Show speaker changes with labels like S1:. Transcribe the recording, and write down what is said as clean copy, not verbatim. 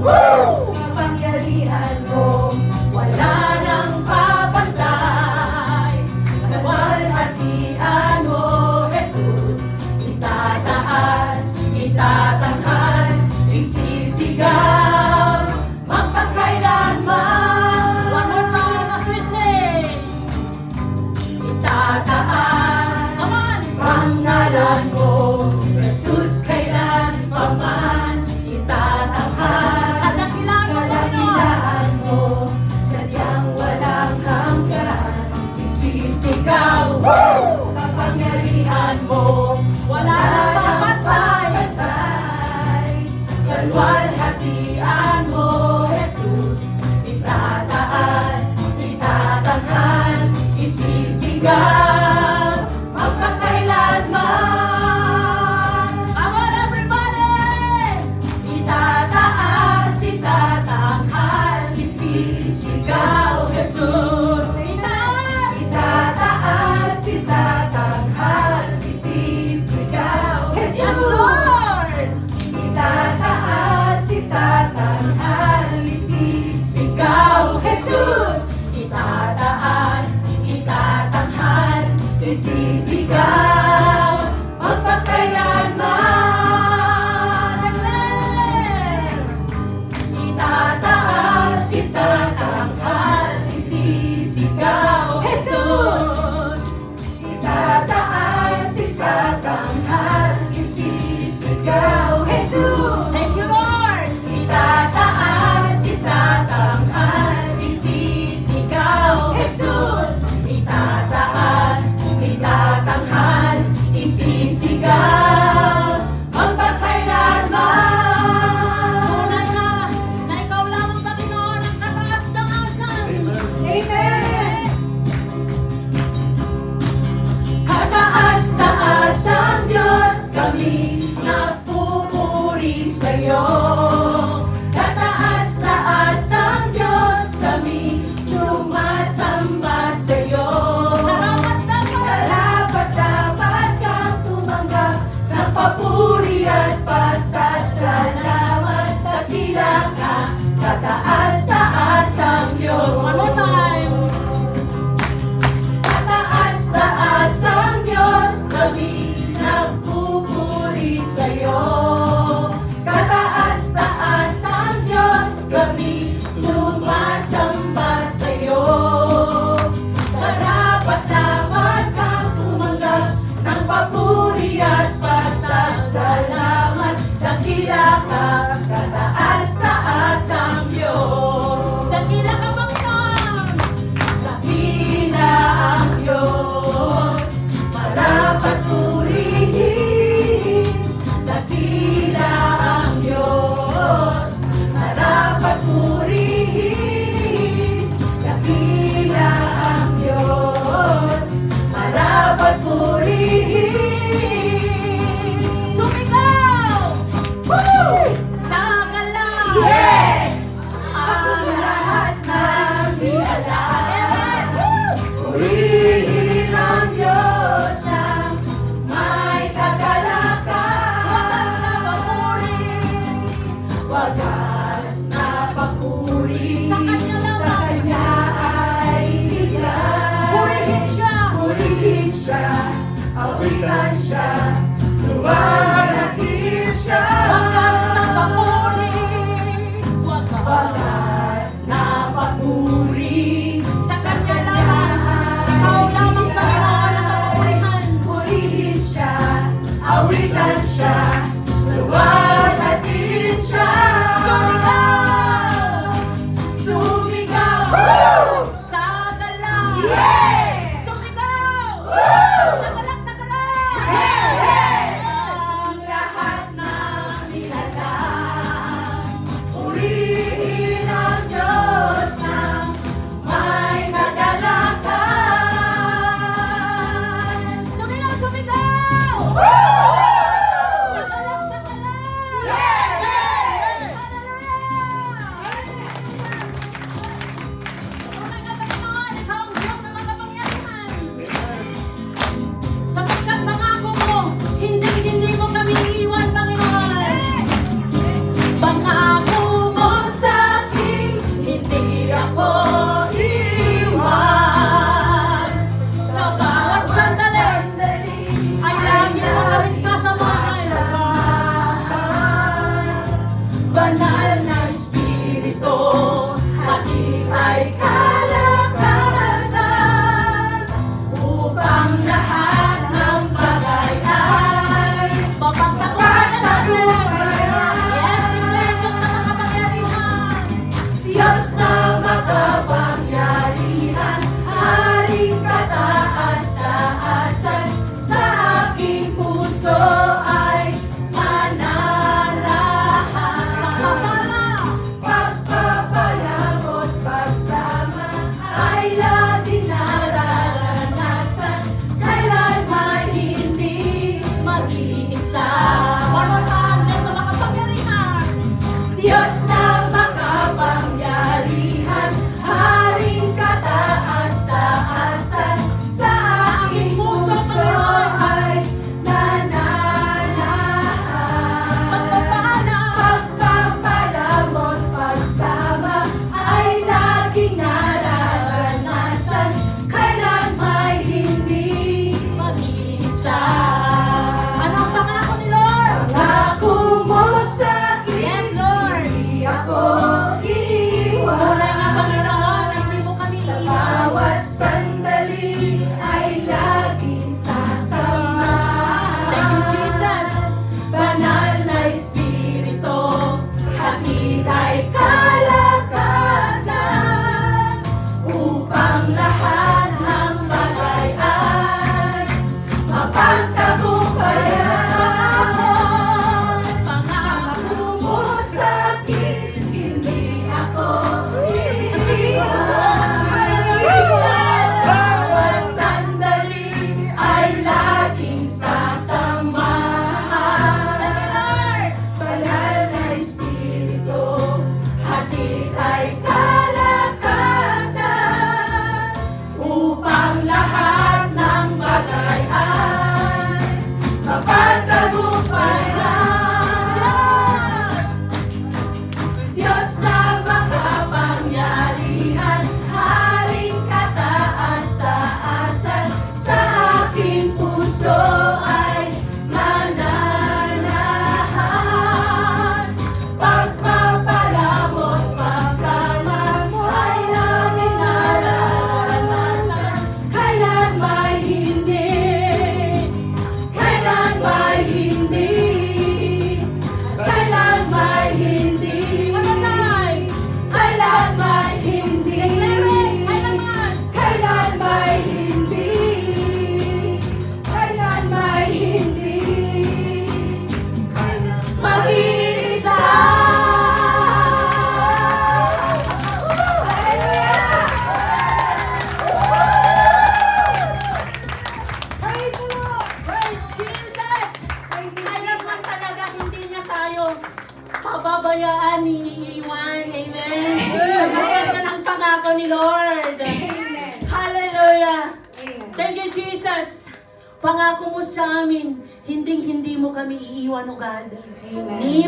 S1: Woo! Kapangyarihan mo, wala nang papantay. Kalwalhatian mo, Jesus, itataas, itatanghal, isisigaw, magpakailanman.
S2: One more time as we sing.
S1: Itataas,
S2: Come on.
S1: pangalan mo, Jesus, kailan pa man. Itatanghal, kadakilaan mo, sadyang walang hanggan. Isisigaw, kapangyarihan mo,
S2: Wala nang
S1: papantay. Kalwalhatian mo, Jesus, itataas, itatanghal, isisigaw, magpakailanman.
S2: Come on, everybody.
S1: Itataas, itatanghal, isisigaw, Jesus. Itataas, itatanghal, isisigaw,
S2: Yes,
S1: Jesus.
S2: Lord.
S1: Itataas, itatanghal, isisigaw, Jesus. Itataas, itatanghal, isisigaw, magpakailanman. Itataas, itatanghal, isisigaw, Jesus. Itataas, itatanghal, isisigaw, Jesus.
S2: Thank you, Lord.
S1: Itataas, itatanghal, isisigaw, Jesus. Itataas, itatanghal, isisigaw, magpakailanman.
S2: Tunay na ikaw lang ang Panginoon ang kataas-taasan.
S1: Amen! Kataas-taas ang Diyos, kami nagpupuri sa'yo. Kataas-taas ang Diyos, kami sumasamba sa'yo. Karapat-dapat kang tumanggap ng papuri at pasasalamat. Dakila ka, kataas-taas ang Diyos.
S2: One more time.
S1: Kataas-taas ang Diyos, kami nagpupuri sa'yo. Kataas-taas ang Diyos, kami sumasamba sa'yo. Karapat-dapat kang tumanggap ng papuri at pasasalamat. Dakila ka, kataas-taas ang Diyos.
S2: Dakila ka, Panginoon.
S1: Dakila ang Diyos, marapat purihin. Dakila ang Diyos, marapat purihin. Dakila ang Diyos, marapat purihin.
S2: Sumigaw!
S1: Woo!
S2: Sa galaw!
S1: Yeah! Ang lahat ng nilalaan, purihin ang Diyos ng may kagalakan. Wagas na papuri, sa Kanya ay bigay.
S2: Purihin siya!
S1: Purihin siya, awitan siya, luwalhatiin siya.
S2: Wagas na papuri.
S1: Wagas na papuri,
S2: Sa Kanya lang, ikaw lamang Panginoon ang papurihan.
S1: purihin siya, awitan siya, luwalhatiin siya. banal na Espiritu, hatid ay kalakasan, upang lahat ng bagay ay Diyos na makapangyarihan, Haring kataas-taasan, sa aking puso ay mananahan. Pagpapalamot pagsama ay laging nararanasan, kailan may hindi mag-iisa. Diyos na makapangyarihan, Haring kataas-taasan, sa aking puso ay nananahan. Pagpapalamot pagsama ay laging nararanasan, kailan may hindi mag-iisa.
S2: Anong pangako ni Lord?
S1: Pangako mo sa akin,
S2: Yes, Lord.
S1: hindi ako
S2: Wala nga, Panginoon,
S1: iiwan.
S2: hindi mo kami
S1: Sa
S2: iiwan.
S1: bawat sandali ay laging sasamahan.
S2: Thank you, Jesus.
S1: Banal na Espiritu, hatid ay kalakasan, upang lahat ng bagay ay mapagtagumpayan. Pangako mo sa akin, hindi ako iiwan. Bawat sandali ay laging sasamahan. Banal na Espiritu, hatid ay kalakasan, upang lahat ng bagay ay mapagtagumpayan. Diyos na makapangyarihan, Haring kataas-taasan, sa aking puso ay nananahan. Pagpapalamot pagsama ay laging nararanasan, kailan may hindi, kailan may hindi, kailan may hindi, kailan may hindi, kailan may hindi, kailan may hindi mag-iisa. Praise the Lord!
S2: Praise Jesus! Alam mo talaga, hindi niya tayo pababayaan, iiwan. Amen? Sapagkat yan ang pangako ni Lord.
S1: Amen.
S2: Hallelujah!
S1: Amen.
S2: Thank you, Jesus! Pangako mo sa amin, hindi mo kami iiwan, O God.
S1: Amen.
S2: Ni